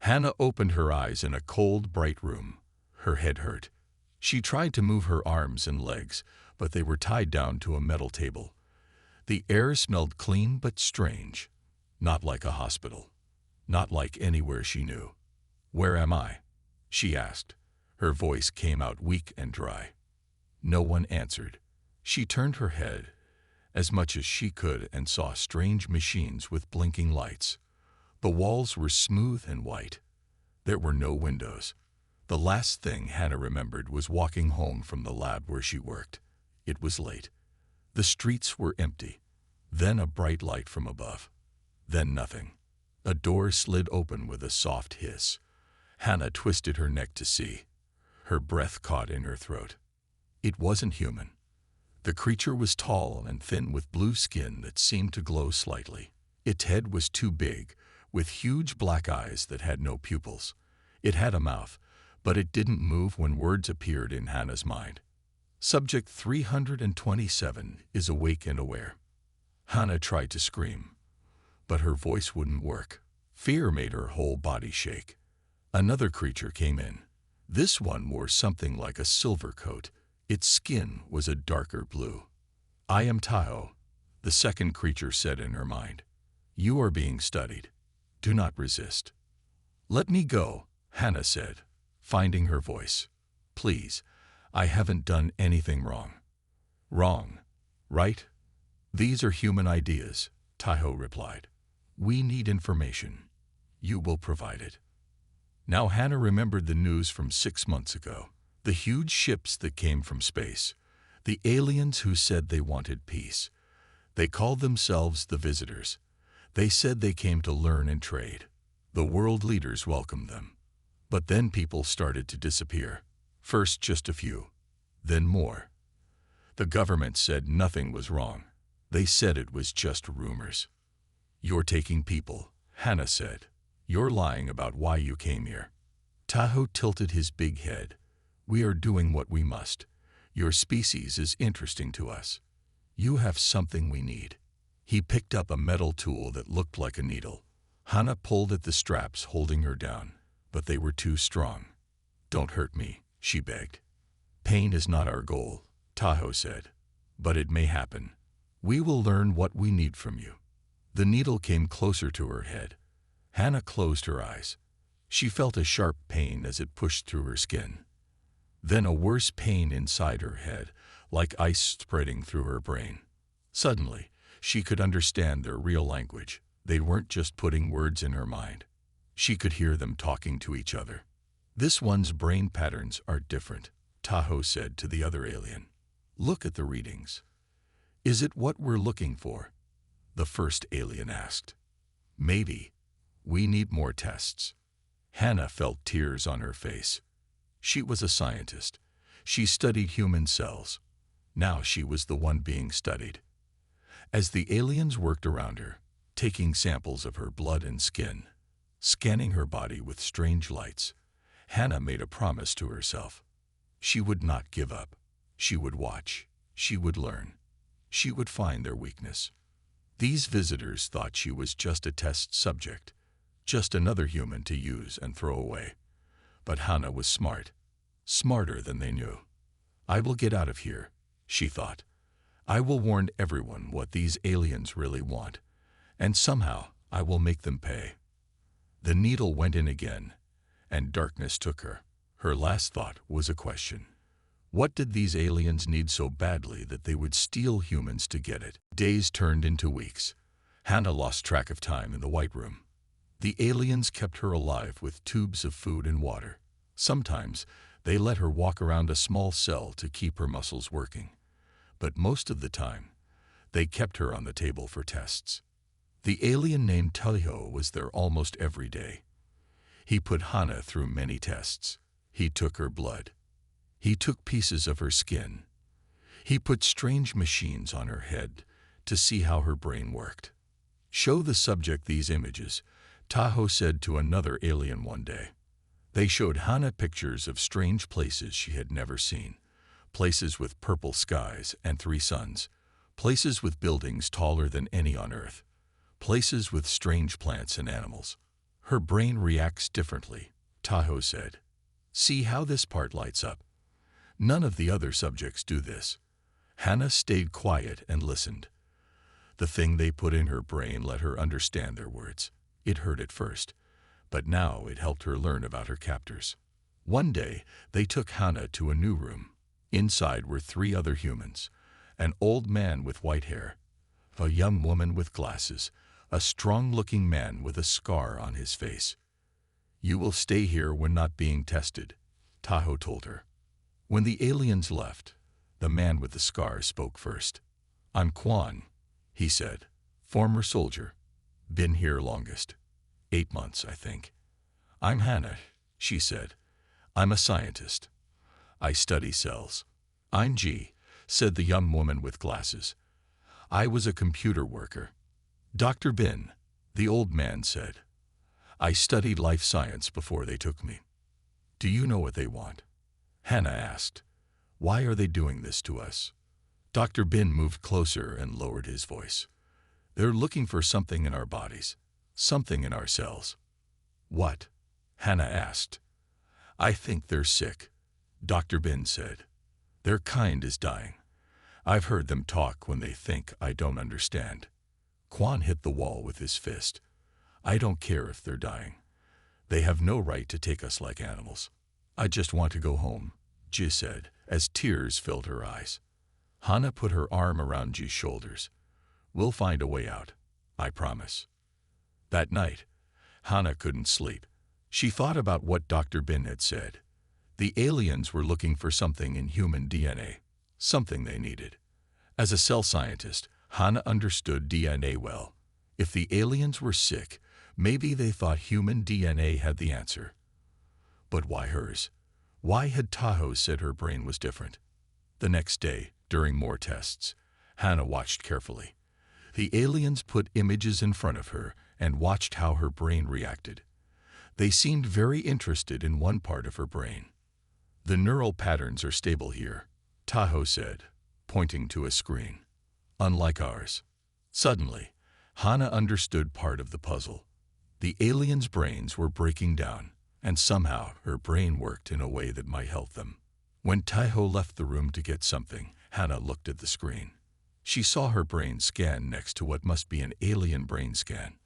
Hannah opened her eyes in a cold, bright room. Her head hurt. She tried to move her arms and legs, but they were tied down to a metal table. The air smelled clean but strange. Not like a hospital. Not like anywhere she knew. "Where am I?" she asked. Her voice came out weak and dry. No one answered. She turned her head as much as she could and saw strange machines with blinking lights. The walls were smooth and white. There were no windows. The last thing Hannah remembered was walking home from the lab where she worked. It was late. The streets were empty. Then a bright light from above. Then nothing. A door slid open with a soft hiss. Hannah twisted her neck to see. Her breath caught in her throat. It wasn't human. The creature was tall and thin with blue skin that seemed to glow slightly. Its head was too big, with huge black eyes that had no pupils. It had a mouth, but it didn't move when words appeared in Hannah's mind. Subject 327 is awake and aware. Hannah tried to scream, but her voice wouldn't work. Fear made her whole body shake. Another creature came in. This one wore something like a silver coat. Its skin was a darker blue. "I am Tahoe," the second creature said in her mind. "You are being studied. Do not resist." "Let me go," Hannah said, finding her voice. "Please, I haven't done anything wrong." "Wrong, right? These are human ideas," Tahoe replied. "We need information. You will provide it." Now Hannah remembered the news from 6 months ago. The huge ships that came from space. The aliens who said they wanted peace. They called themselves the Visitors. They said they came to learn and trade. The world leaders welcomed them. But then people started to disappear. First just a few, then more. The government said nothing was wrong. They said it was just rumors. "You're taking people," Hannah said. "You're lying about why you came here." Tahoe tilted his big head. "We are doing what we must. Your species is interesting to us. You have something we need." He picked up a metal tool that looked like a needle. Hannah pulled at the straps holding her down, but they were too strong. "Don't hurt me," she begged. "Pain is not our goal," Tahoe said. "But it may happen. We will learn what we need from you." The needle came closer to her head. Hannah closed her eyes. She felt a sharp pain as it pushed through her skin. Then a worse pain inside her head, like ice spreading through her brain. Suddenly, she could understand their real language. They weren't just putting words in her mind. She could hear them talking to each other. "This one's brain patterns are different," Tahoe said to the other alien. "Look at the readings." "Is it what we're looking for?" the first alien asked. "Maybe. We need more tests." Hannah felt tears on her face. She was a scientist. She studied human cells. Now she was the one being studied. As the aliens worked around her, taking samples of her blood and skin, scanning her body with strange lights, Hannah made a promise to herself. She would not give up. She would watch. She would learn. She would find their weakness. These visitors thought she was just a test subject, just another human to use and throw away. But Hannah was smart, smarter than they knew. "I will get out of here," she thought. "I will warn everyone what these aliens really want, and somehow I will make them pay." The needle went in again, and darkness took her. Her last thought was a question. What did these aliens need so badly that they would steal humans to get it? Days turned into weeks. Hannah lost track of time in the White Room. The aliens kept her alive with tubes of food and water. Sometimes they let her walk around a small cell to keep her muscles working. But most of the time, they kept her on the table for tests. The alien named Tahoe was there almost every day. He put Hannah through many tests. He took her blood. He took pieces of her skin. He put strange machines on her head to see how her brain worked. "Show the subject these images," Tahoe said to another alien one day. They showed Hannah pictures of strange places she had never seen. Places with purple skies and 3 suns. Places with buildings taller than any on Earth. Places with strange plants and animals. Her brain reacts differently, Tahoe said. See how this part lights up. None of the other subjects do this. Hannah stayed quiet and listened. The thing they put in her brain let her understand their words. It hurt at first, but now it helped her learn about her captors. One day, they took Hannah to a new room. Inside were 3 other humans, an old man with white hair, a young woman with glasses, a strong-looking man with a scar on his face. You will stay here when not being tested, Tahoe told her. When the aliens left, the man with the scar spoke first. I'm Quan, he said, former soldier, been here longest. 8 months, I think. I'm Hannah, she said. I'm a scientist. I study cells. I'm G, said the young woman with glasses. I was a computer worker. Dr. Bin, the old man said. I studied life science before they took me. Do you know what they want? Hannah asked. Why are they doing this to us? Dr. Bin moved closer and lowered his voice. They're looking for something in our bodies, something in our cells. What? Hannah asked. I think they're sick, Dr. Bin said. Their kind is dying. I've heard them talk when they think I don't understand. Quan hit the wall with his fist. I don't care if they're dying. They have no right to take us like animals. I just want to go home, Ji said, as tears filled her eyes. Hannah put her arm around Ji's shoulders. We'll find a way out, I promise. That night, Hannah couldn't sleep. She thought about what Dr. Bin had said. The aliens were looking for something in human DNA, something they needed. As a cell scientist, Hannah understood DNA well. If the aliens were sick, maybe they thought human DNA had the answer. But why hers? Why had Tahoe said her brain was different? The next day, during more tests, Hannah watched carefully. The aliens put images in front of her and watched how her brain reacted. They seemed very interested in one part of her brain. The neural patterns are stable here, Tahoe said, pointing to a screen. Unlike ours. Suddenly, Hannah understood part of the puzzle. The aliens' brains were breaking down, and somehow her brain worked in a way that might help them. When Tahoe left the room to get something, Hannah looked at the screen. She saw her brain scan next to what must be an alien brain scan.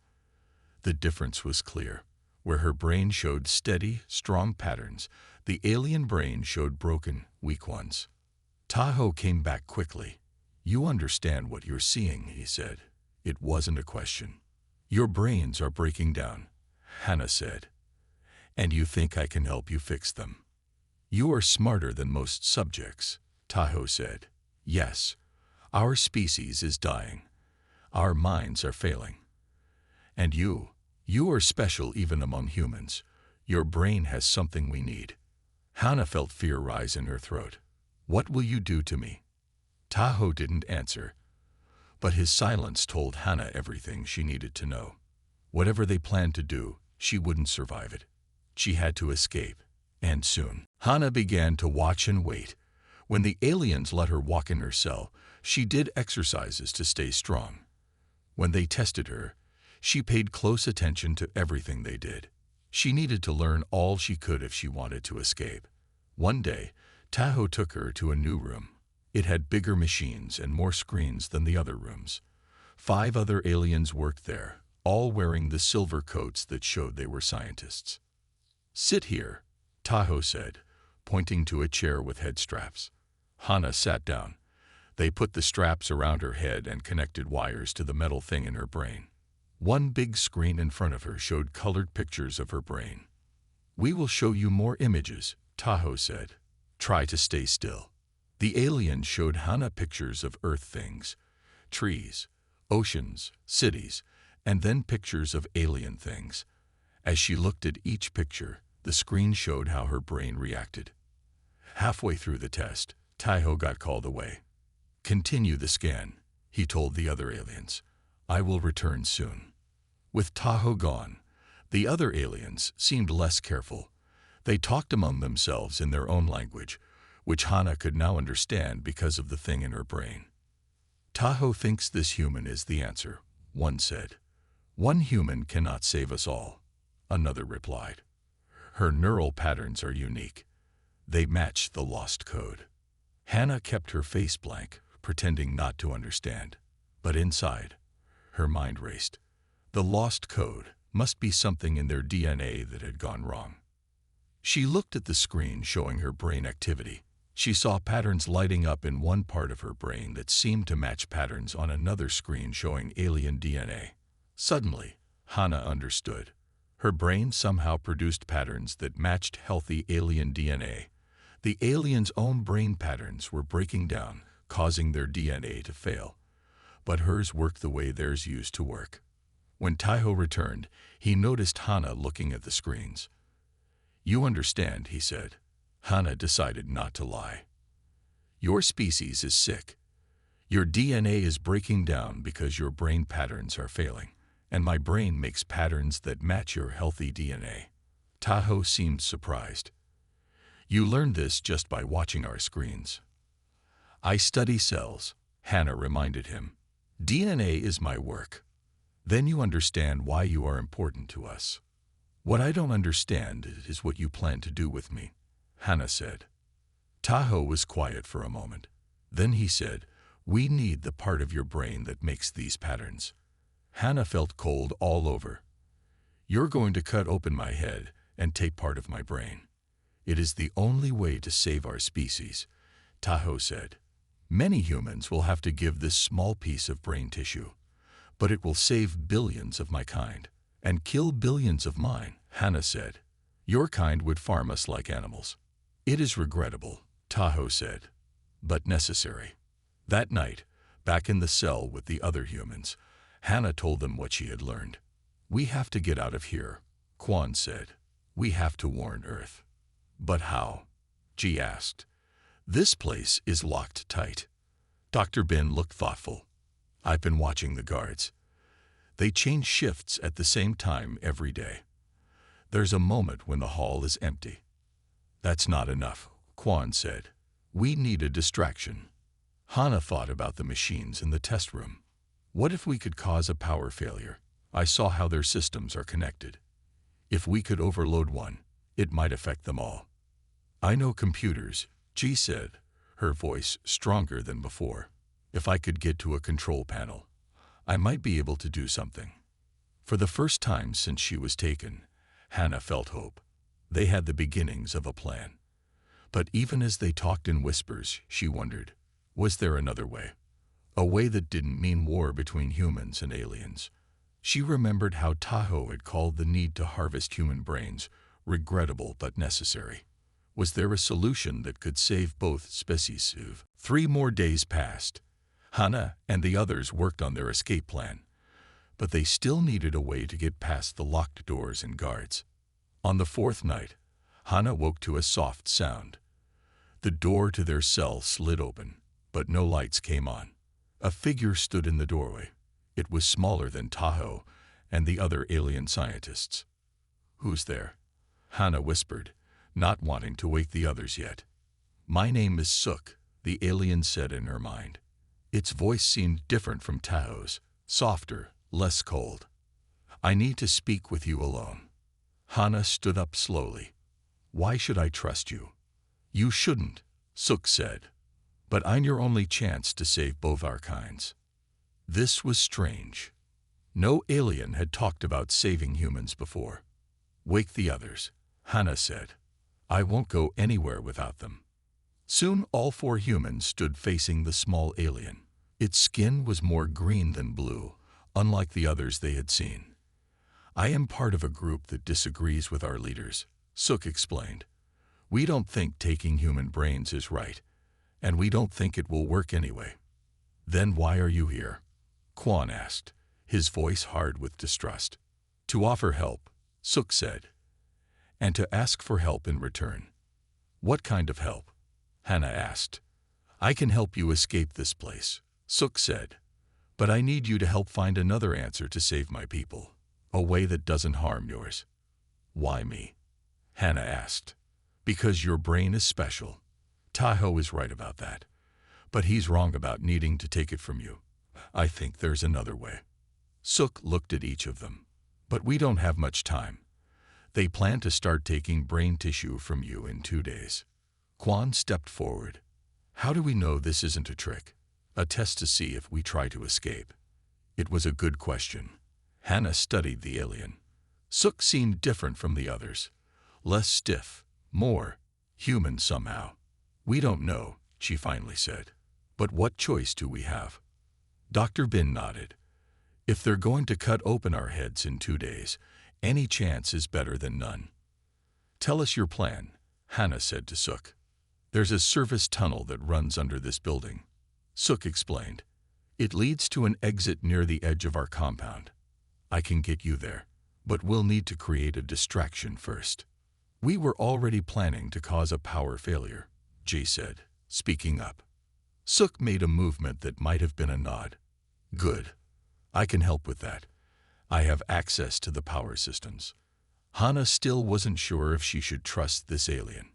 The difference was clear. Where her brain showed steady, strong patterns, the alien brain showed broken, weak ones. Tahoe came back quickly. You understand what you're seeing, he said. It wasn't a question. Your brains are breaking down, Hannah said. And you think I can help you fix them? You are smarter than most subjects, Tahoe said. Yes, our species is dying. Our minds are failing. And you are special even among humans. Your brain has something we need. Hannah felt fear rise in her throat. What will you do to me? Tahoe didn't answer, but his silence told Hannah everything she needed to know. Whatever they planned to do, she wouldn't survive it. She had to escape, and soon. Hannah began to watch and wait. When the aliens let her walk in her cell, she did exercises to stay strong. When they tested her, she paid close attention to everything they did. She needed to learn all she could if she wanted to escape. One day, Tahoe took her to a new room. It had bigger machines and more screens than the other rooms. 5 other aliens worked there, all wearing the silver coats that showed they were scientists. Sit here, Tahoe said, pointing to a chair with head straps. Hannah sat down. They put the straps around her head and connected wires to the metal thing in her brain. One big screen in front of her showed colored pictures of her brain. We will show you more images, Tahoe said. Try to stay still. The alien showed Hannah pictures of Earth things, trees, oceans, cities, and then pictures of alien things. As she looked at each picture, the screen showed how her brain reacted. Halfway through the test, Tahoe got called away. Continue the scan, he told the other aliens. I will return soon. With Tahoe gone, the other aliens seemed less careful. They talked among themselves in their own language, which Hannah could now understand because of the thing in her brain. Tahoe thinks this human is the answer, one said. One human cannot save us all. another replied. Her neural patterns are unique. They match the lost code. Hannah kept her face blank, pretending not to understand. But inside, her mind raced. The lost code must be something in their DNA that had gone wrong. She looked at the screen showing her brain activity. She saw patterns lighting up in one part of her brain that seemed to match patterns on another screen showing alien DNA. Suddenly, Hannah understood. Her brain somehow produced patterns that matched healthy alien DNA. The aliens' own brain patterns were breaking down, causing their DNA to fail. But hers worked the way theirs used to work. When Taiho returned, he noticed Hannah looking at the screens. "You understand," he said. Hannah decided not to lie. "Your species is sick. Your DNA is breaking down because your brain patterns are failing, and my brain makes patterns that match your healthy DNA." Taiho seemed surprised. "You learned this just by watching our screens." "I study cells," Hannah reminded him. "DNA is my work. Then you understand why you are important to us." "What I don't understand is what you plan to do with me," Hannah said. Taiho was quiet for a moment. Then he said, "We need the part of your brain that makes these patterns." Hannah felt cold all over. "You're going to cut open my head and take part of my brain. It is the only way to save our species," Taiho said. "Many humans will have to give this small piece of brain tissue, but it will save billions of my kind and kill billions of mine," Hannah said. "Your kind would farm us like animals." "It is regrettable," Taiho said, "but necessary." That night, back in the cell with the other humans, Hannah told them what she had learned. "We have to get out of here," Quan said. "We have to warn Earth." "But how?" Ji asked. "This place is locked tight." Dr. Bin looked thoughtful. "I've been watching the guards. They change shifts at the same time every day. There's a moment when the hall is empty." "That's not enough," Quan said. "We need a distraction." Hannah thought about the machines in the test room. "What if we could cause a power failure? I saw how their systems are connected. If we could overload one, it might affect them all." "I know computers," Ji said, her voice stronger than before. "If I could get to a control panel, I might be able to do something." For the first time since she was taken, Hannah felt hope. They had the beginnings of a plan. But even as they talked in whispers, she wondered, was there another way? A way that didn't mean war between humans and aliens. She remembered how Taiho had called the need to harvest human brains regrettable but necessary. Was there a solution that could save both species? 3 more days passed. Hannah and the others worked on their escape plan, but they still needed a way to get past the locked doors and guards. On the 4th night, Hannah woke to a soft sound. The door to their cell slid open, but no lights came on. A figure stood in the doorway. It was smaller than Taiho and the other alien scientists. "Who's there?" Hannah whispered, not wanting to wake the others yet. "My name is Suk," the alien said in her mind. Its voice seemed different from Taiho's, softer, less cold. "I need to speak with you alone." Hannah stood up slowly. "Why should I trust you?" "You shouldn't," Suk said. "But I'm your only chance to save both our kinds." This was strange. No alien had talked about saving humans before. "Wake the others," Hannah said. "I won't go anywhere without them." Soon all 4 humans stood facing the small alien. Its skin was more green than blue, unlike the others they had seen. "I am part of a group that disagrees with our leaders," Suk explained. "We don't think taking human brains is right, and we don't think it will work anyway." "Then why are you here?" Quan asked, his voice hard with distrust. "To offer help," Suk said, "and to ask for help in return." "What kind of help?" Hannah asked. "I can help you escape this place," Suk said, "but I need you to help find another answer to save my people, a way that doesn't harm yours." "Why me?" Hannah asked. "Because your brain is special. Taiho is right about that, but he's wrong about needing to take it from you. I think there's another way." Suk looked at each of them. "But we don't have much time. They plan to start taking brain tissue from you in 2 days. Quan stepped forward. How do we know this isn't a trick? A test to see if we try to escape. It was a good question. Hannah studied the alien. Suk seemed different from the others. Less stiff, more human somehow. We don't know, she finally said. But what choice do we have? Dr. Bin nodded. If they're going to cut open our heads in 2 days, any chance is better than none. Tell us your plan, Hannah said to Suk. There's a service tunnel that runs under this building. Suk explained. It leads to an exit near the edge of our compound. I can get you there, but we'll need to create a distraction first. We were already planning to cause a power failure, Jay said, speaking up. Suk made a movement that might have been a nod. Good. I can help with that. I have access to the power systems. Hannah still wasn't sure if she should trust this alien,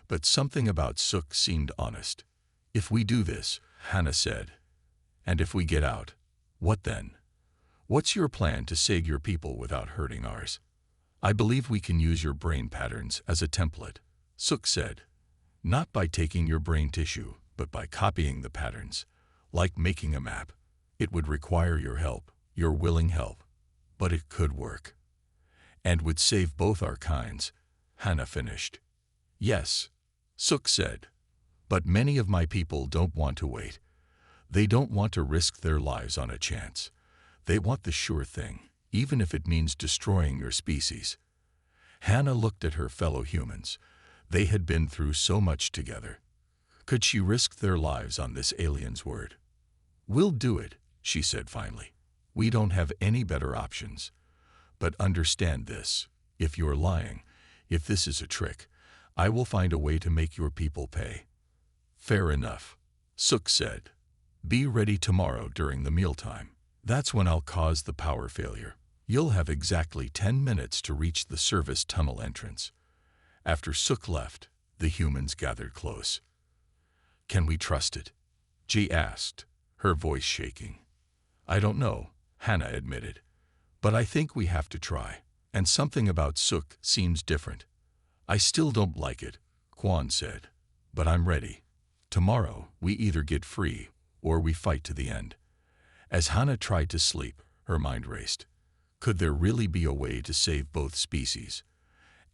but something about Suk seemed honest. If we do this, Hannah said, and if we get out, what then? What's your plan to save your people without hurting ours? I believe we can use your brain patterns as a template, Suk said. Not by taking your brain tissue, but by copying the patterns, like making a map. It would require your help, your willing help, but it could work. And would save both our kinds, Hannah finished. Yes, Suk said, but many of my people don't want to wait. They don't want to risk their lives on a chance. They want the sure thing, even if it means destroying your species. Hannah looked at her fellow humans. They had been through so much together. Could she risk their lives on this alien's word? We'll do it, she said finally. We don't have any better options. But understand this, if you're lying, if this is a trick, I will find a way to make your people pay. Fair enough, Suk said. Be ready tomorrow during the mealtime. That's when I'll cause the power failure. You'll have exactly 10 minutes to reach the service tunnel entrance. After Suk left, the humans gathered close. Can we trust it? Ji asked, her voice shaking. I don't know, Hannah admitted. But I think we have to try. And something about Suk seems different. I still don't like it, Quan said. But I'm ready. Tomorrow, we either get free or we fight to the end. As Hannah tried to sleep, her mind raced. Could there really be a way to save both species?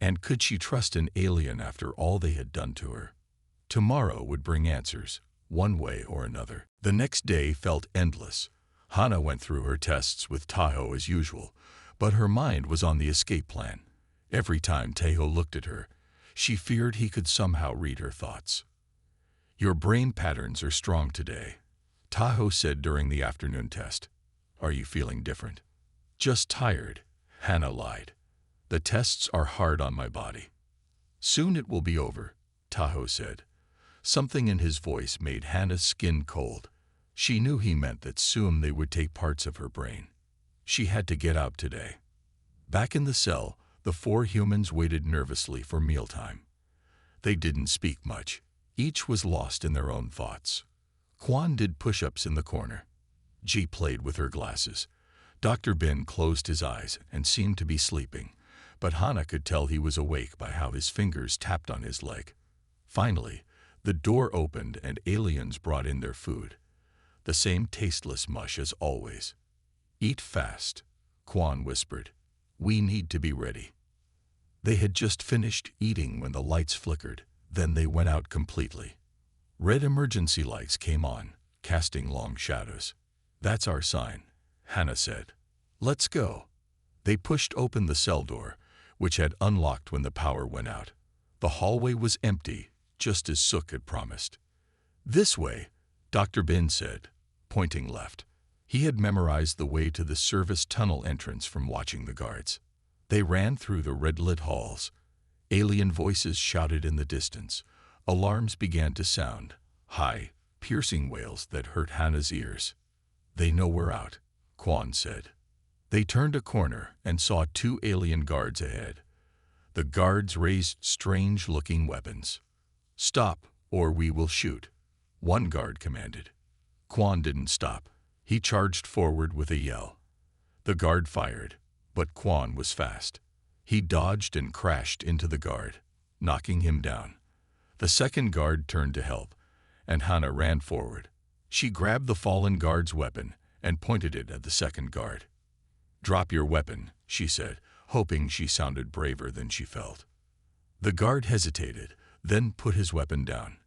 And could she trust an alien after all they had done to her? Tomorrow would bring answers, one way or another. The next day felt endless. Hannah went through her tests with Tahoe as usual, but her mind was on the escape plan. Every time Tahoe looked at her, she feared he could somehow read her thoughts. Your brain patterns are strong today, Tahoe said during the afternoon test. Are you feeling different? Just tired, Hannah lied. The tests are hard on my body. Soon it will be over, Tahoe said. Something in his voice made Hannah's skin cold. She knew he meant that soon they would take parts of her brain. She had to get out today. Back in the cell, the 4 humans waited nervously for mealtime. They didn't speak much. Each was lost in their own thoughts. Quan did push-ups in the corner. Ji played with her glasses. Dr. Bin closed his eyes and seemed to be sleeping, but Hannah could tell he was awake by how his fingers tapped on his leg. Finally, the door opened and aliens brought in their food. The same tasteless mush as always. Eat fast, Quan whispered. We need to be ready. They had just finished eating when the lights flickered. Then they went out completely. Red emergency lights came on, casting long shadows. That's our sign, Hannah said. Let's go. They pushed open the cell door, which had unlocked when the power went out. The hallway was empty, just as Suk had promised. This way, Dr. Bin said, pointing left. He had memorized the way to the service tunnel entrance from watching the guards. They ran through the red-lit halls. Alien voices shouted in the distance. Alarms began to sound, high, piercing wails that hurt Hannah's ears. They know we're out, Quan said. They turned a corner and saw 2 alien guards ahead. The guards raised strange-looking weapons. Stop, or we will shoot, one guard commanded. Quan didn't stop. He charged forward with a yell. The guard fired, but Quan was fast. He dodged and crashed into the guard, knocking him down. The second guard turned to help, and Hannah ran forward. She grabbed the fallen guard's weapon and pointed it at the second guard. "Drop your weapon," she said, hoping she sounded braver than she felt. The guard hesitated, then put his weapon down.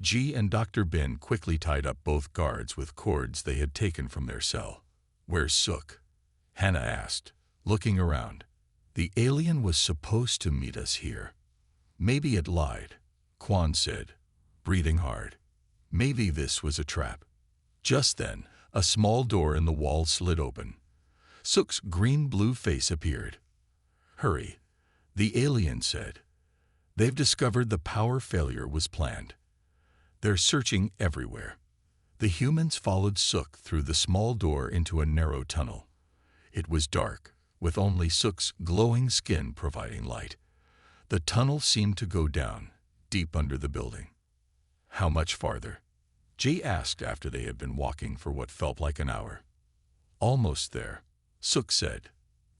G and Dr. Bin quickly tied up both guards with cords they had taken from their cell. "Where's Suk?" Hannah asked, looking around. "The alien was supposed to meet us here." "Maybe it lied," Quan said, breathing hard. "Maybe this was a trap." Just then, a small door in the wall slid open. Suk's green-blue face appeared. "Hurry," the alien said. "They've discovered the power failure was planned. They're searching everywhere." The humans followed Suk through the small door into a narrow tunnel. It was dark, with only Suk's glowing skin providing light. The tunnel seemed to go down, deep under the building. "How much farther?" Jay asked after they had been walking for what felt like an hour. "Almost there," Suk said.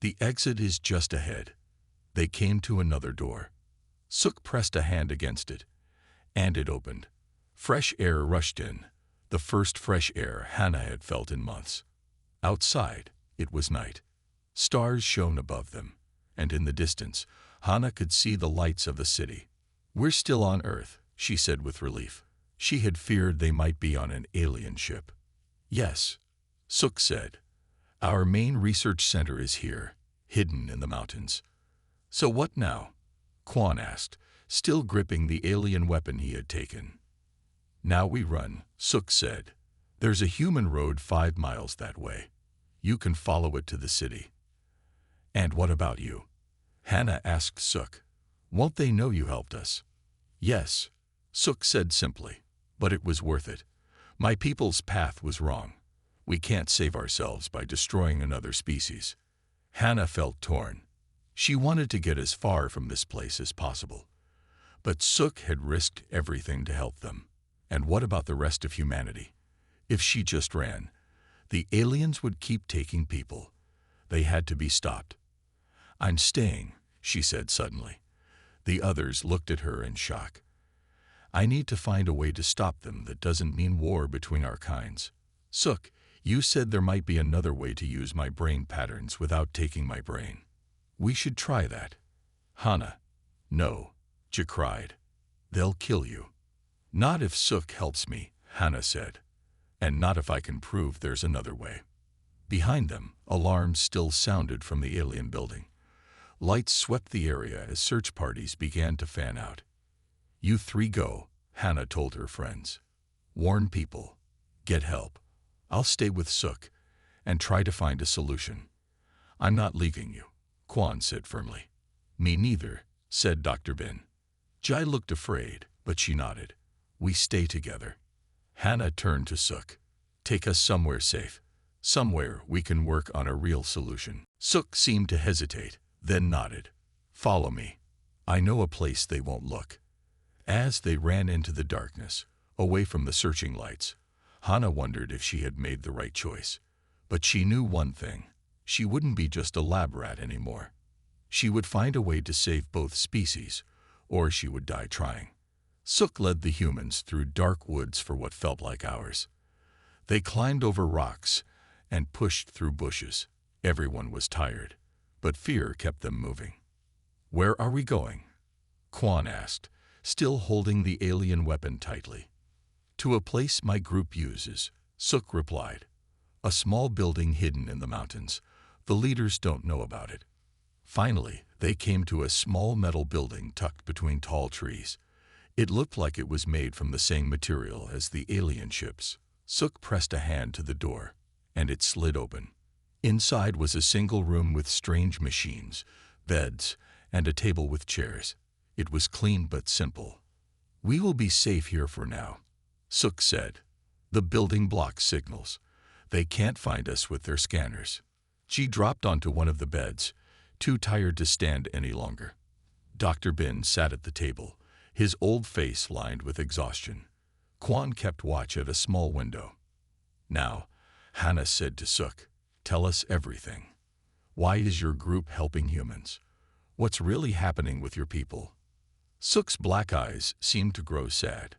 "The exit is just ahead." They came to another door. Suk pressed a hand against it, and it opened. Fresh air rushed in, the first fresh air Hannah had felt in months. Outside, it was night. Stars shone above them, and in the distance, Hannah could see the lights of the city. "We're still on Earth," she said with relief. She had feared they might be on an alien ship. "Yes," Suk said. "Our main research center is here, hidden in the mountains." "So what now?" Quan asked, still gripping the alien weapon he had taken. "Now we run," Suk said. "There's a human road 5 miles that way. You can follow it to the city." "And what about you?" Hannah asked Suk. "Won't they know you helped us?" "Yes," Suk said simply, "but it was worth it. My people's path was wrong. We can't save ourselves by destroying another species." Hannah felt torn. She wanted to get as far from this place as possible. But Suk had risked everything to help them. And what about the rest of humanity? If she just ran, the aliens would keep taking people. They had to be stopped. "I'm staying," she said suddenly. The others looked at her in shock. "I need to find a way to stop them that doesn't mean war between our kinds." "Suk, you said there might be another way to use my brain patterns without taking my brain. We should try that." "Hannah." "No," Jay cried. "They'll kill you." "Not if Suk helps me," Hannah said. "And not if I can prove there's another way." Behind them, alarms still sounded from the alien building. Lights swept the area as search parties began to fan out. "You 3 go," Hannah told her friends. "Warn people. Get help. I'll stay with Suk and try to find a solution." "I'm not leaving you," Quan said firmly. "Me neither," said Dr. Bin. Jai looked afraid, but she nodded. "We stay together." Hannah turned to Suk. "Take us somewhere safe. Somewhere we can work on a real solution." Suk seemed to hesitate, then nodded. "Follow me. I know a place they won't look." As they ran into the darkness, away from the searching lights, Hannah wondered if she had made the right choice. But she knew one thing. She wouldn't be just a lab rat anymore. She would find a way to save both species, or she would die trying. Suk led the humans through dark woods for what felt like hours. They climbed over rocks and pushed through bushes. Everyone was tired, but fear kept them moving. "Where are we going?" Quan asked, still holding the alien weapon tightly. "To a place my group uses," Suk replied. "A small building hidden in the mountains. The leaders don't know about it." Finally, they came to a small metal building tucked between tall trees. It looked like it was made from the same material as the alien ships. Suk pressed a hand to the door, and it slid open. Inside was a single room with strange machines, beds, and a table with chairs. It was clean but simple. "We will be safe here for now," Suk said. "The building blocks signals. They can't find us with their scanners." She dropped onto one of the beds, too tired to stand any longer. Dr. Bin sat at the table, his old face lined with exhaustion. Quan kept watch at a small window. "Now," Hannah said to Suk, "tell us everything. Why is your group helping humans? What's really happening with your people? Sook's black eyes seemed to grow sad.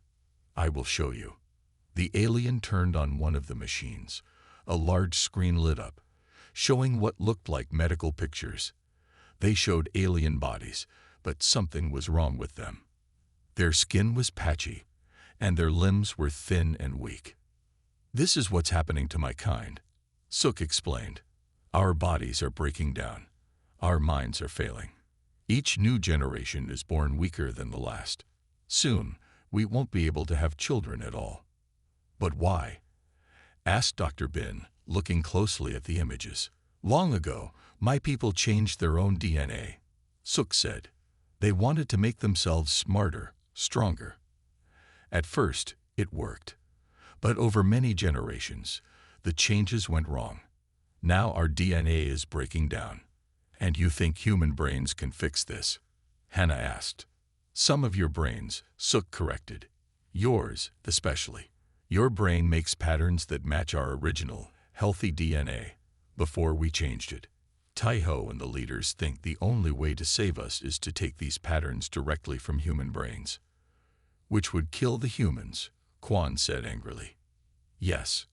I will show you. The alien turned on one of the machines. A large screen lit up, showing what looked like medical pictures. They showed alien bodies, but something was wrong with them. Their skin was patchy, and their limbs were thin and weak. This is what's happening to my kind, Sook explained. Our bodies are breaking down. Our minds are failing. Each new generation is born weaker than the last. Soon, we won't be able to have children at all. But why? Asked Dr. Bin, looking closely at the images. Long ago, my people changed their own DNA, Sook said. They wanted to make themselves smarter, stronger. At first, it worked. But over many generations, the changes went wrong. Now our DNA is breaking down. And you think human brains can fix this? Hannah asked. Some of your brains, Sook corrected. Yours, especially. Your brain makes patterns that match our original, healthy DNA, before we changed it. Tai-Ho and the leaders think the only way to save us is to take these patterns directly from human brains. Which would kill the humans, Quan said angrily. Yes,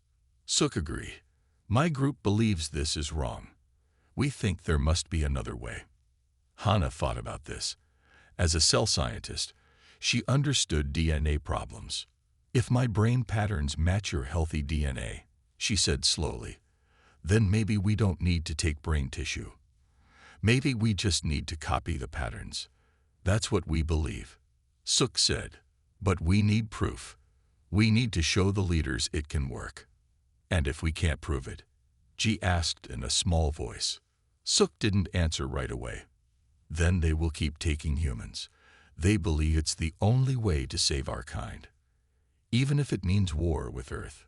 Sook agreed. My group believes this is wrong. We think there must be another way. Hannah thought about this. As a cell scientist, she understood DNA problems. If my brain patterns match your healthy DNA, she said slowly, then maybe we don't need to take brain tissue. Maybe we just need to copy the patterns. That's what we believe, Sook said. But we need proof. We need to show the leaders it can work. And if we can't prove it? Ji asked in a small voice. Sook didn't answer right away. Then they will keep taking humans. They believe it's the only way to save our kind. Even if it means war with Earth,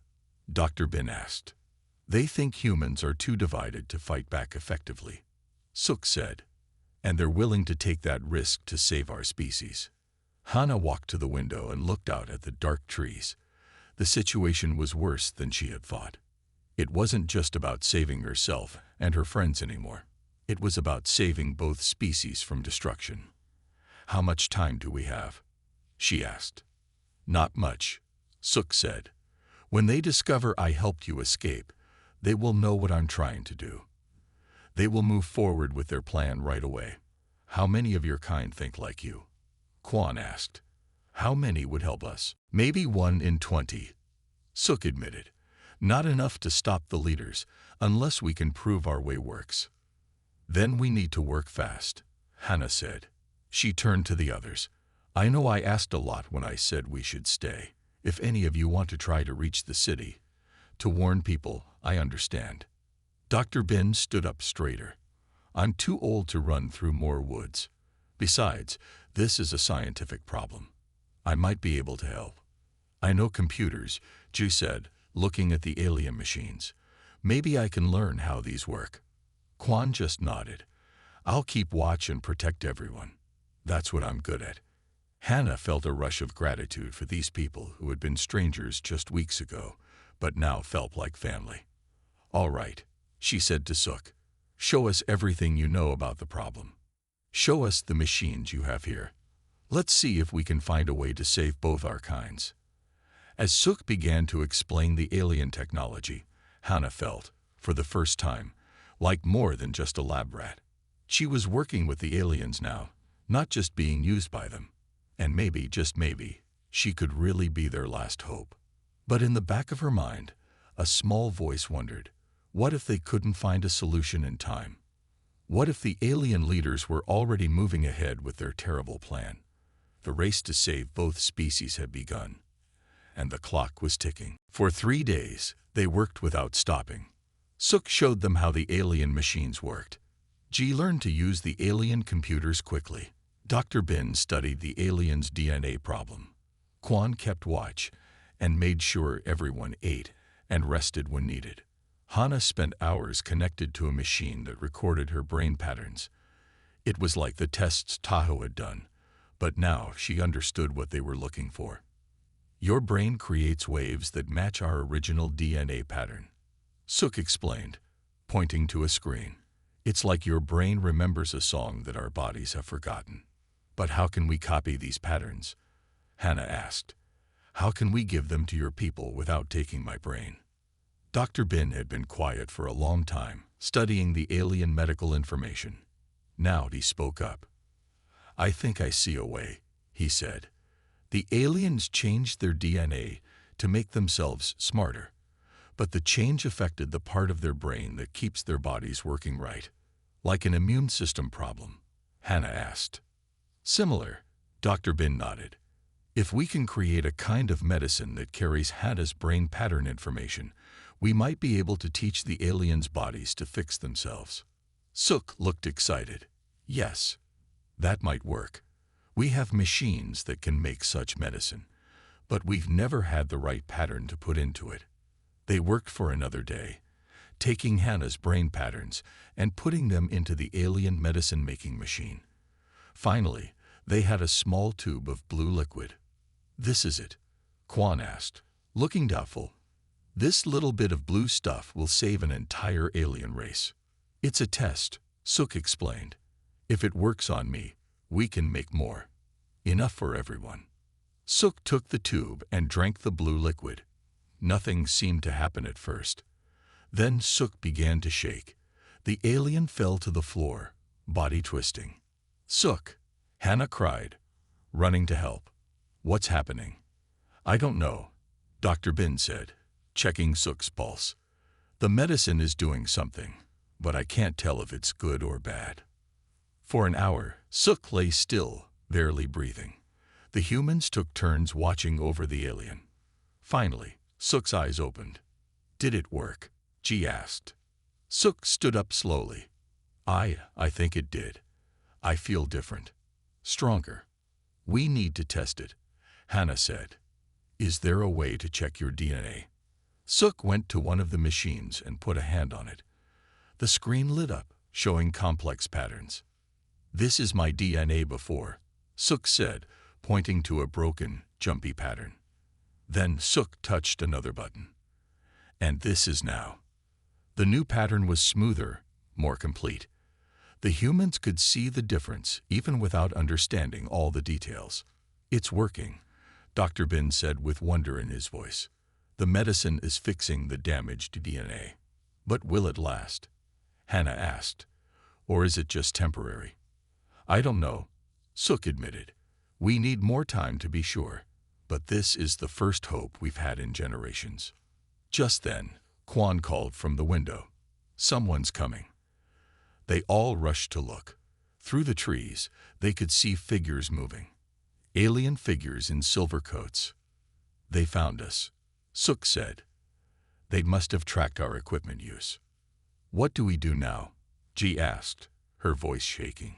Dr. Bin asked. They think humans are too divided to fight back effectively, Sook said. And they're willing to take that risk to save our species. Hannah walked to the window and looked out at the dark trees. The situation was worse than she had thought. It wasn't just about saving herself and her friends anymore. It was about saving both species from destruction. How much time do we have? She asked. Not much, Sook said. When they discover I helped you escape, they will know what I'm trying to do. They will move forward with their plan right away. How many of your kind think like you? Quan asked. How many would help us? Maybe 1 in 20, Sook admitted. Not enough to stop the leaders, unless we can prove our way works. Then we need to work fast, Hannah said. She turned to the others. I know I asked a lot when I said we should stay. If any of you want to try to reach the city, to warn people, I understand. Dr. Bin stood up straighter. I'm too old to run through more woods. Besides, this is a scientific problem. I might be able to help. I know computers, Ju said, looking at the alien machines. Maybe I can learn how these work. Quan just nodded. I'll keep watch and protect everyone. That's what I'm good at. Hannah felt a rush of gratitude for these people who had been strangers just weeks ago, but now felt like family. All right, she said to Sook. Show us everything you know about the problem. Show us the machines you have here. Let's see if we can find a way to save both our kinds. As Sook began to explain the alien technology, Hannah felt, for the first time, like more than just a lab rat. She was working with the aliens now, not just being used by them. And maybe, just maybe, she could really be their last hope. But in the back of her mind, a small voice wondered, what if they couldn't find a solution in time? What if the alien leaders were already moving ahead with their terrible plan? The race to save both species had begun, and the clock was ticking. For 3 days, they worked without stopping. Sook showed them how the alien machines worked. Ji learned to use the alien computers quickly. Dr. Bin studied the aliens' DNA problem. Quan kept watch and made sure everyone ate and rested when needed. Hannah spent hours connected to a machine that recorded her brain patterns. It was like the tests Tai-Ho had done, but now she understood what they were looking for. Your brain creates waves that match our original DNA pattern, Sook explained, pointing to a screen. It's like your brain remembers a song that our bodies have forgotten. But how can we copy these patterns? Hannah asked. How can we give them to your people without taking my brain? Dr. Bin had been quiet for a long time, studying the alien medical information. Now he spoke up. I think I see a way, he said. The aliens changed their DNA to make themselves smarter, but the change affected the part of their brain that keeps their bodies working right. Like an immune system problem? Hannah asked. Similar, Dr. Bin nodded. If we can create a kind of medicine that carries Hannah's brain pattern information, we might be able to teach the aliens' bodies to fix themselves. Suk looked excited. Yes, that might work. We have machines that can make such medicine, but we've never had the right pattern to put into it. They worked for another day, taking Hannah's brain patterns and putting them into the alien medicine-making machine. Finally, they had a small tube of blue liquid. This is it, Quan asked, looking doubtful. This little bit of blue stuff will save an entire alien race. It's a test, Suk explained. If it works on me, we can make more. Enough for everyone. Suk took the tube and drank the blue liquid. Nothing seemed to happen at first. Then Suk began to shake. The alien fell to the floor, body twisting. Suk! Hannah cried, running to help. What's happening? I don't know, Dr. Bin said, checking Suk's pulse. The medicine is doing something, but I can't tell if it's good or bad. For an hour, Suk lay still, barely breathing. The humans took turns watching over the alien. Finally, Suk's eyes opened. Did it work? Ji asked. Suk stood up slowly. I think it did. I feel different. Stronger. We need to test it, Hannah said. Is there a way to check your DNA? Suk went to one of the machines and put a hand on it. The screen lit up, showing complex patterns. This is my DNA before, Suk said, pointing to a broken, jumpy pattern. Then Suk touched another button. And this is now. The new pattern was smoother, more complete. The humans could see the difference even without understanding all the details. It's working, Dr. Bin said with wonder in his voice. The medicine is fixing the damaged DNA. But will it last? Hannah asked. Or is it just temporary? I don't know, Suk admitted. We need more time to be sure. But this is the first hope we've had in generations. Just then, Quan called from the window. Someone's coming. They all rushed to look. Through the trees, they could see figures moving. Alien figures in silver coats. They found us, Suk said. They must have tracked our equipment use. What do we do now? Ji asked, her voice shaking.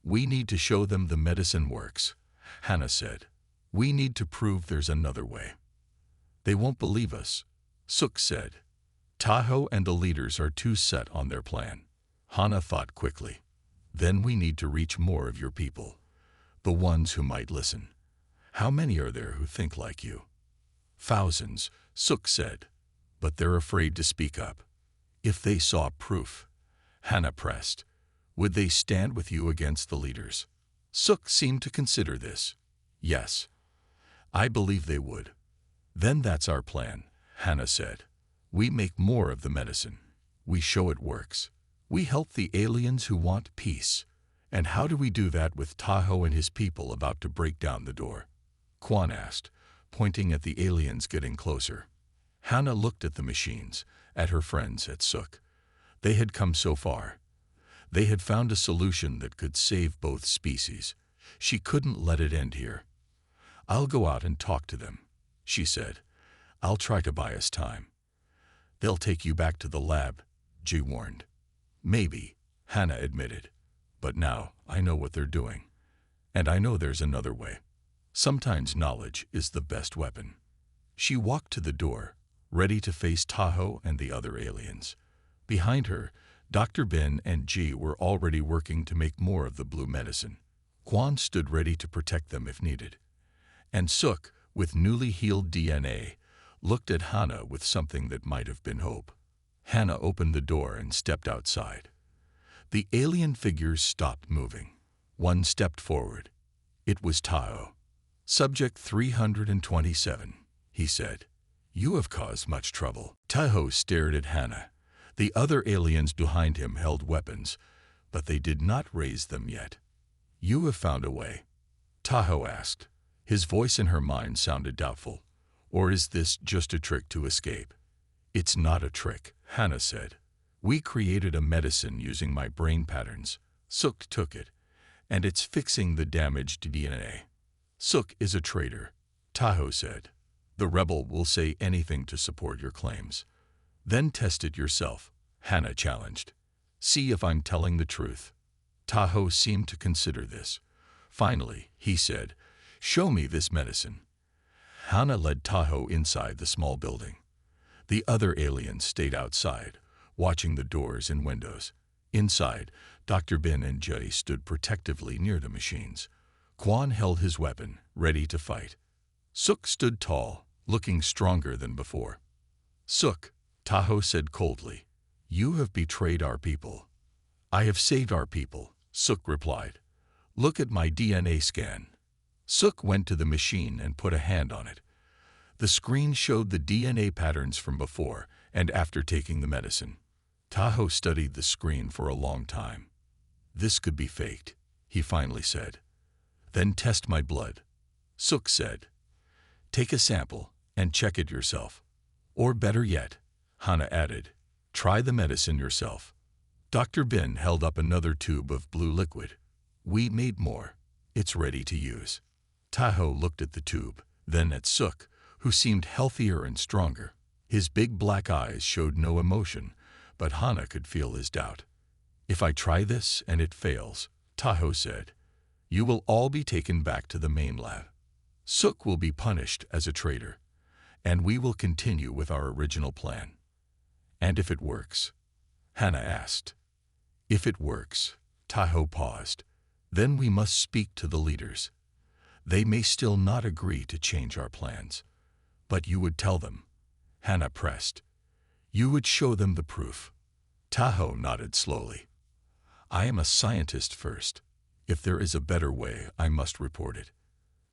We need to show them the medicine works, Hannah said. We need to prove there's another way. They won't believe us, Suk said. Tahoe and the leaders are too set on their plan. Hannah thought quickly. Then we need to reach more of your people. The ones who might listen. How many are there who think like you? Thousands, Suk said. But they're afraid to speak up. If they saw proof, Hannah pressed, would they stand with you against the leaders? Suk seemed to consider this. Yes. I believe they would. Then that's our plan, Hannah said. We make more of the medicine. We show it works. We help the aliens who want peace. And how do we do that with Tahoe and his people about to break down the door? Quan asked, pointing at the aliens getting closer. Hannah looked at the machines, at her friends at Suk. They had come so far. They had found a solution that could save both species. She couldn't let it end here. I'll go out and talk to them, she said. I'll try to buy us time. They'll take you back to the lab, Ji warned. Maybe, Hannah admitted. But now I know what they're doing. And I know there's another way. Sometimes knowledge is the best weapon. She walked to the door, ready to face Tahoe and the other aliens. Behind her, Dr. Bin and Ji were already working to make more of the blue medicine. Quan stood ready to protect them if needed. And Suk, with newly healed DNA, looked at Hannah with something that might have been hope. Hannah opened the door and stepped outside. The alien figures stopped moving. One stepped forward. It was Tahoe. "Subject 327, he said. "You have caused much trouble." Tahoe stared at Hannah. The other aliens behind him held weapons, but they did not raise them yet. "You have found a way?" Tahoe asked. His voice in her mind sounded doubtful. "Or is this just a trick to escape?" "It's not a trick," Hannah said. "We created a medicine using my brain patterns. Sook took it, and it's fixing the damaged DNA." "Sook is a traitor," Tahoe said. "The rebel will say anything to support your claims." "Then test it yourself," Hannah challenged. "See if I'm telling the truth." Tahoe seemed to consider this. Finally, he said, "Show me this medicine." Hannah led Tahoe inside the small building. The other aliens stayed outside, watching the doors and windows. Inside, Dr. Bin and Juddy stood protectively near the machines. Quan held his weapon, ready to fight. Sook stood tall, looking stronger than before. "Sook," Tahoe said coldly, "you have betrayed our people." "I have saved our people," Sook replied. "Look at my DNA scan." Sook went to the machine and put a hand on it. The screen showed the DNA patterns from before and after taking the medicine. Tahoe studied the screen for a long time. "This could be faked," he finally said. "Then test my blood," Sook said. "Take a sample and check it yourself. Or better yet," Hannah added, "try the medicine yourself." Dr. Bin held up another tube of blue liquid. "We made more. It's ready to use." Tahoe looked at the tube, then at Sook, who seemed healthier and stronger. His big black eyes showed no emotion, but Hannah could feel his doubt. "If I try this and it fails," Tahoe said, "you will all be taken back to the main lab. Sook will be punished as a traitor, and we will continue with our original plan." "And if it works?" Hannah asked. "If it works," Tahoe paused, "then we must speak to the leaders. They may still not agree to change our plans. But you would tell them," Hannah pressed. "You would show them the proof." Tahoe nodded slowly. "I am a scientist first. If there is a better way, I must report it."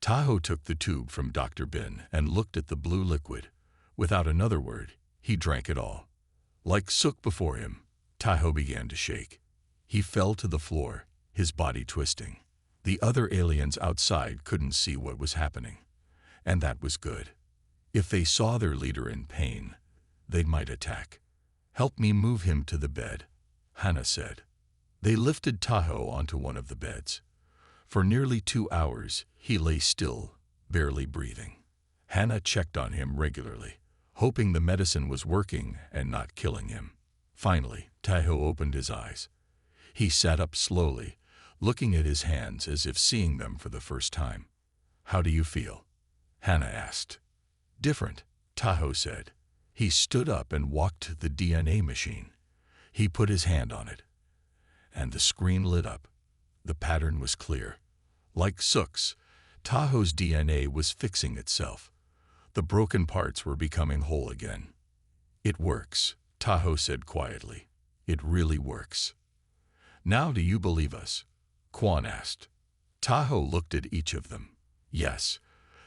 Tahoe took the tube from Dr. Bin and looked at the blue liquid. Without another word, he drank it all. Like Sook before him, Tahoe began to shake. He fell to the floor, his body twisting. The other aliens outside couldn't see what was happening. And that was good. If they saw their leader in pain, they might attack. "Help me move him to the bed," Hannah said. They lifted Tahoe onto one of the beds. For nearly 2 hours, he lay still, barely breathing. Hannah checked on him regularly, hoping the medicine was working and not killing him. Finally, Tahoe opened his eyes. He sat up slowly, looking at his hands as if seeing them for the first time. "How do you feel?" Hannah asked. "Different," Tahoe said. He stood up and walked to the DNA machine. He put his hand on it, and the screen lit up. The pattern was clear. Like Sook's, Tahoe's DNA was fixing itself. The broken parts were becoming whole again. "It works," Tahoe said quietly. "It really works." "Now do you believe us?" Quan asked. Tahoe looked at each of them. "Yes,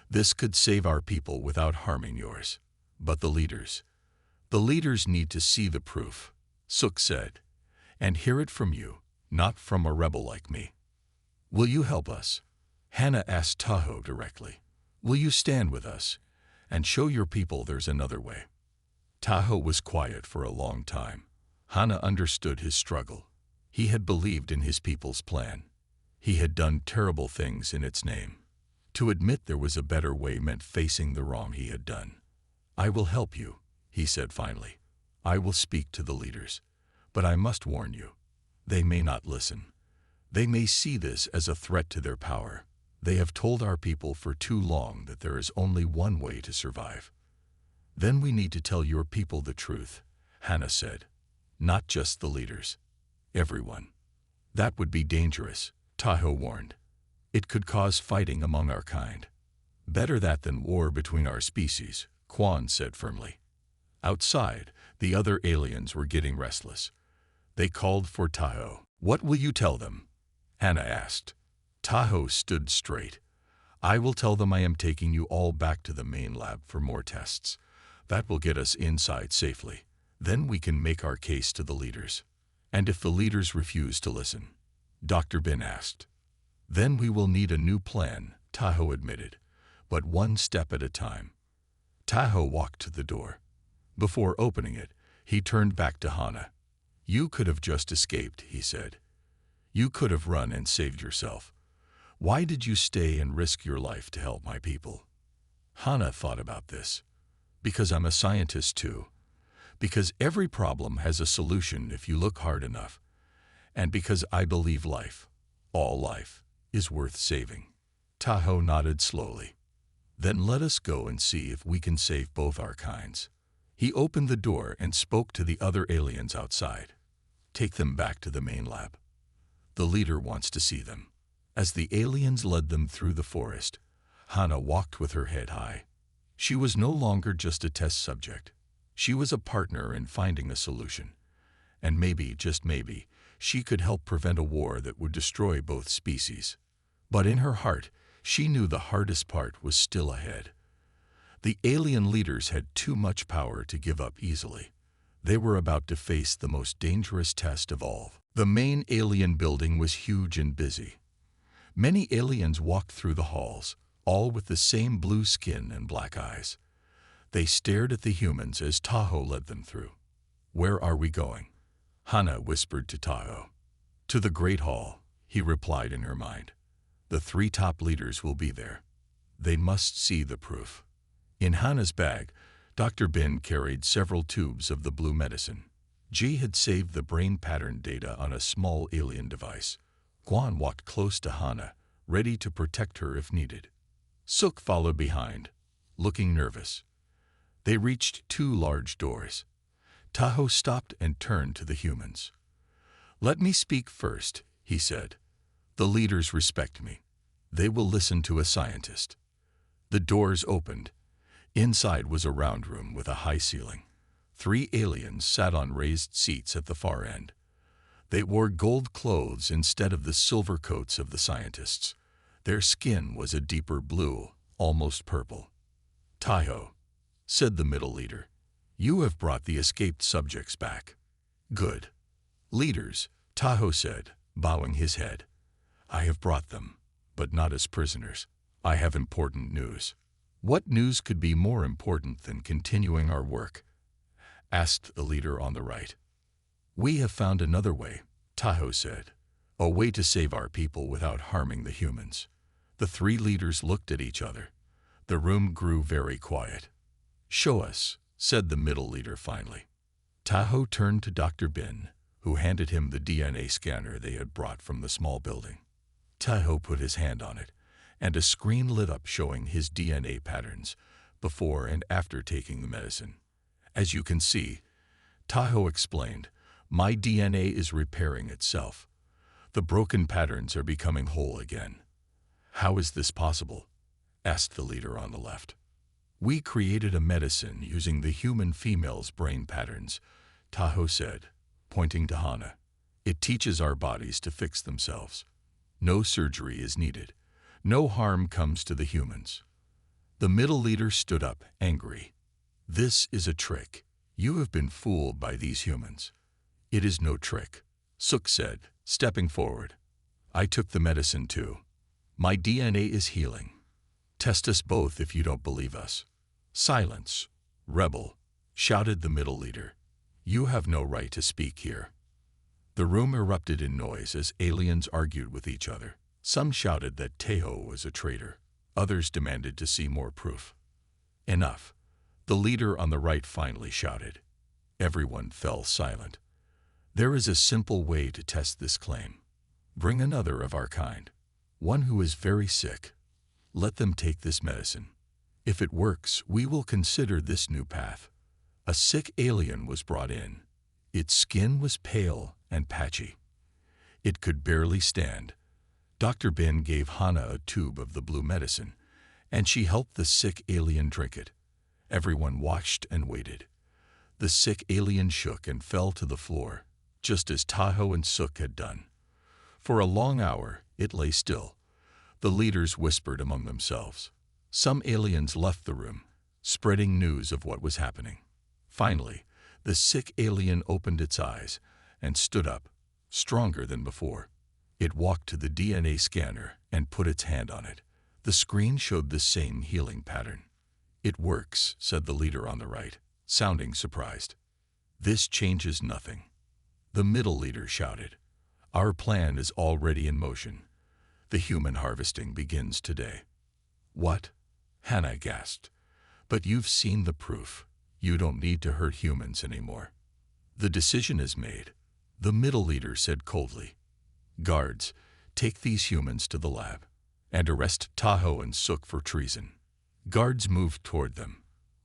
this could save our people without harming yours. But the leaders need to see the proof," Sook said, "and hear it from you, not from a rebel like me." "Will you help us?" Hannah asked Tahoe directly. "Will you stand with us and show your people there's another way?" Tahoe was quiet for a long time. Hannah understood his struggle. He had believed in his people's plan. He had done terrible things in its name. To admit there was a better way meant facing the wrong he had done. "I will help you," he said finally. "I will speak to the leaders. But I must warn you, they may not listen. They may see this as a threat to their power. They have told our people for too long that there is only one way to survive." "Then we need to tell your people the truth," Hannah said. "Not just the leaders. Everyone." "That would be dangerous," Tahoe warned. "It could cause fighting among our kind." "Better that than war between our species," Quan said firmly. Outside, the other aliens were getting restless. They called for Tahoe. What will you tell them? Hannah asked. Tahoe stood straight. I will tell them I am taking you all back to the main lab for more tests. That will get us inside safely. Then we can make our case to the leaders. And if the leaders refuse to listen? Dr. Ben asked. Then we will need a new plan, Tahoe admitted, but one step at a time. Tahoe walked to the door. Before opening it, he turned back to Hannah. You could have just escaped, he said. You could have run and saved yourself. Why did you stay and risk your life to help my people? Hannah thought about this. Because I'm a scientist too. Because every problem has a solution if you look hard enough. And because I believe life, all life, is worth saving. Tahoe nodded slowly. Then let us go and see if we can save both our kinds. He opened the door and spoke to the other aliens outside. Take them back to the main lab. The leader wants to see them. As the aliens led them through the forest, Hannah walked with her head high. She was no longer just a test subject. She was a partner in finding a solution. And maybe, just maybe, she could help prevent a war that would destroy both species. But in her heart, she knew the hardest part was still ahead. The alien leaders had too much power to give up easily. They were about to face the most dangerous test of all. The main alien building was huge and busy. Many aliens walked through the halls, all with the same blue skin and black eyes. They stared at the humans as Tahoe led them through. Where are we going? Hannah whispered to Tahoe. To the Great Hall, he replied in her mind. The 3 top leaders will be there. They must see the proof. In Hannah's bag, Dr. Ben carried several tubes of the blue medicine. G had saved the brain pattern data on a small alien device. Guan walked close to Hannah, ready to protect her if needed. Suk followed behind, looking nervous. They reached 2 large doors. Tahoe stopped and turned to the humans. Let me speak first, he said. The leaders respect me. They will listen to a scientist. The doors opened. Inside was a round room with a high ceiling. 3 aliens sat on raised seats at the far end. They wore gold clothes instead of the silver coats of the scientists. Their skin was a deeper blue, almost purple. Tahoe, said the middle leader, you have brought the escaped subjects back. Good. Leaders, Tahoe said, bowing his head. I have brought them, but not as prisoners. I have important news. What news could be more important than continuing our work? Asked the leader on the right. We have found another way, Tahoe said. A way to save our people without harming the humans. The 3 leaders looked at each other. The room grew very quiet. Show us, said the middle leader finally. Tahoe turned to Dr. Ben, who handed him the DNA scanner they had brought from the small building. Tahoe put his hand on it, and a screen lit up showing his DNA patterns before and after taking the medicine. As you can see, Tahoe explained, my DNA is repairing itself. The broken patterns are becoming whole again. How is this possible? Asked the leader on the left. We created a medicine using the human female's brain patterns, Tahoe said, pointing to Hannah. It teaches our bodies to fix themselves. No surgery is needed. No harm comes to the humans. The middle leader stood up, angry. This is a trick. You have been fooled by these humans. It is no trick, Suk said, stepping forward. I took the medicine too. My DNA is healing. Test us both if you don't believe us. Silence, rebel, shouted the middle leader. You have no right to speak here. The room erupted in noise as aliens argued with each other. Some shouted that Tahoe was a traitor. Others demanded to see more proof. Enough. The leader on the right finally shouted. Everyone fell silent. There is a simple way to test this claim. Bring another of our kind. One who is very sick. Let them take this medicine. If it works, we will consider this new path. A sick alien was brought in. Its skin was pale and patchy. It could barely stand. Dr. Ben gave Hannah a tube of the blue medicine, and she helped the sick alien drink it. Everyone watched and waited. The sick alien shook and fell to the floor, just as Tahoe and Suk had done. For a long hour, it lay still. The leaders whispered among themselves. Some aliens left the room, spreading news of what was happening. Finally, the sick alien opened its eyes and stood up, stronger than before. It walked to the DNA scanner and put its hand on it. The screen showed the same healing pattern. "It works," said the leader on the right, sounding surprised. "This changes nothing." The middle leader shouted, "Our plan is already in motion. The human harvesting begins today." "What?" Hannah gasped. "But you've seen the proof. You don't need to hurt humans anymore." "The decision is made," the middle leader said coldly. "Guards, take these humans to the lab and arrest Tahoe and Sook for treason." Guards moved toward them.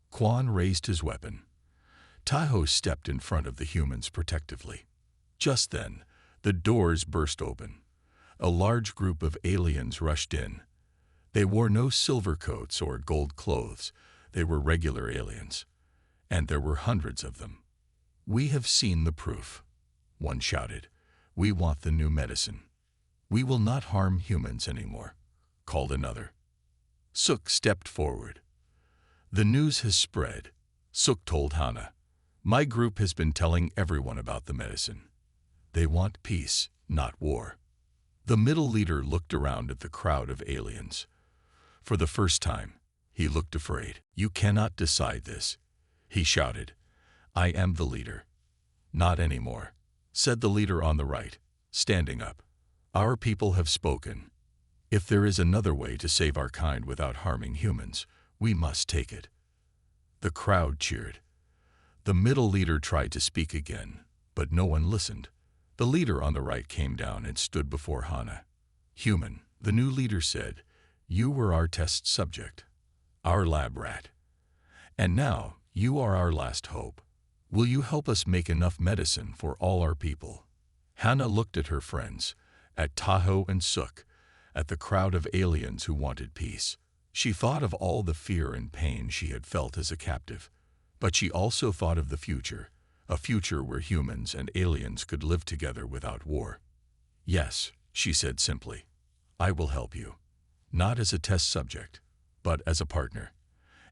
Quan raised his weapon. Tahoe stepped in front of the humans protectively. Just then, the doors burst open. A large group of aliens rushed in. They wore no silver coats or gold clothes. They were regular aliens. And there were hundreds of them. "We have seen the proof," one shouted. "We want the new medicine." "We will not harm humans anymore," called another. Sook stepped forward. "The news has spread," Sook told Hannah. "My group has been telling everyone about the medicine. They want peace, not war." The middle leader looked around at the crowd of aliens. For the first time, he looked afraid. "You cannot decide this," he shouted. "I am the leader." "Not anymore," said the leader on the right, standing up. "Our people have spoken. If there is another way to save our kind without harming humans, we must take it." The crowd cheered. The middle leader tried to speak again, but no one listened. The leader on the right came down and stood before Hannah. "Human," the new leader said, "you were our test subject, our lab rat. And now you are our last hope. Will you help us make enough medicine for all our people?" Hannah looked at her friends, at Tahoe and Sook, at the crowd of aliens who wanted peace. She thought of all the fear and pain she had felt as a captive. But she also thought of the future, a future where humans and aliens could live together without war. "Yes," she said simply, "I will help you. Not as a test subject, but as a partner.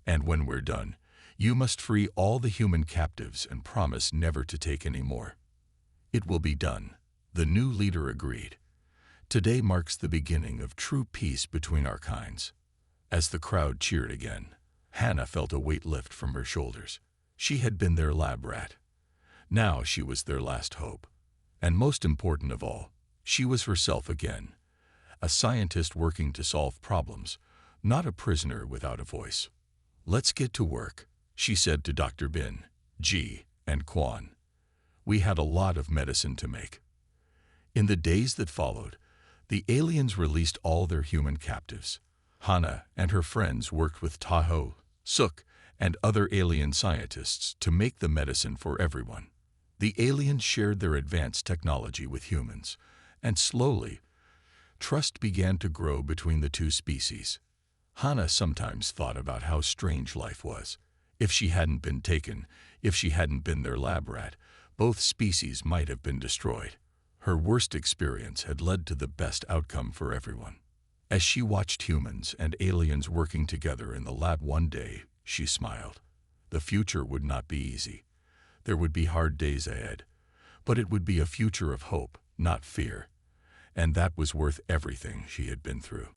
And when we're done, you must free all the human captives and promise never to take any more." "It will be done," the new leader agreed. "Today marks the beginning of true peace between our kinds." As the crowd cheered again, Hannah felt a weight lift from her shoulders. She had been their lab rat. Now she was their last hope. And most important of all, she was herself again, a scientist working to solve problems, not a prisoner without a voice. "Let's get to work," she said to Dr. Bin, G, and Quan. "We had a lot of medicine to make." In the days that followed, the aliens released all their human captives. Hannah and her friends worked with Tahoe, Sook, and other alien scientists to make the medicine for everyone. The aliens shared their advanced technology with humans, and slowly, trust began to grow between the two species. Hannah sometimes thought about how strange life was. If she hadn't been taken, if she hadn't been their lab rat, both species might have been destroyed. Her worst experience had led to the best outcome for everyone. As she watched humans and aliens working together in the lab one day, she smiled. The future would not be easy. There would be hard days ahead, but it would be a future of hope, not fear. And that was worth everything she had been through.